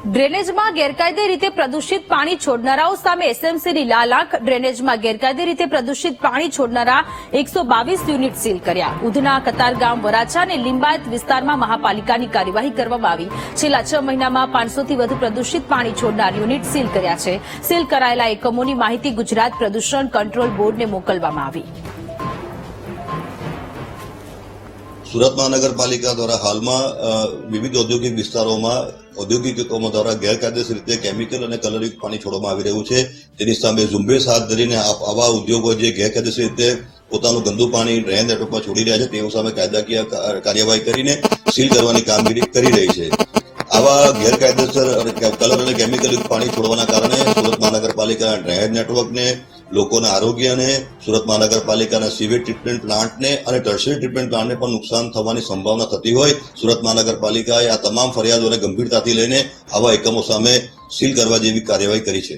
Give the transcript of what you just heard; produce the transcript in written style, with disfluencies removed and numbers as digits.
ડ્રેનેજમાં ગેરકાયદે રીતે પ્રદૂષિત પાણી છોડનારાઓ સામે એસએમસીની લાલ આંખ. ડ્રેનેજમાં ગેરકાયદે રીતે પ્રદૂષિત પાણી છોડનારા 122 યુનિટ સીલ કર્યા. ઉધના, કતારગામ, વરાછા અને લિંબાયત વિસ્તારમાં મહાપાલિકાની કાર્યવાહી કરવામાં આવી. છેલ્લા 6 મહિનામાં 500 થી વધુ પ્રદૂષિત પાણી છોડનાર યુનિટ સીલ કર્યા છે. સીલ કરાયેલા એકમોની માહિતી ગુજરાત પ્રદૂષણ કંટ્રોલ બોર્ડને મોકલવામાં આવી. સુરત મહાનગરપાલિકા દ્વારા હાલમાં વિવિધ ઔદ્યોગિક વિસ્તારોમાં ઔદ્યોગિક એકમો દ્વારા ગેરકાયદેસર રીતે કેમિકલ અને કલરયુક્ત પાણી છોડવામાં આવી રહ્યું છે. તેની સામે ઝુંબેશ હાથ ધરીને આવા ઉદ્યોગો જે ગેરકાયદેસર રીતે પોતાનું ગંદુ પાણી ડ્રેન નેટવર્કમાં છોડી રહ્યા છે તેઓ સામે કાયદાકીય કાર્યવાહી કરીને સીલ કરવાની કામગીરી કરી રહી છે. આવા ગેરકાયદેસર કલર અને કેમિકલયુક્ત પાણી છોડવાના કારણે સુરત મહાનગરપાલિકા ડ્રેનેજ નેટવર્કને, લોકોના આરોગ્યને, સુરત મહાનગરપાલિકાના સીવેજ ટ્રીટમેન્ટ પ્લાન્ટને અને ટર્શરી ટ્રીટમેન્ટ પ્લાન્ટને પણ નુકસાન થવાની સંભાવના થતી હોય સુરત મહાનગરપાલિકાએ આ તમામ ફરિયાદોને ગંભીરતાથી લઈને આવા એકમો સામે સીલ કરવા જેવી કાર્યવાહી કરી છે.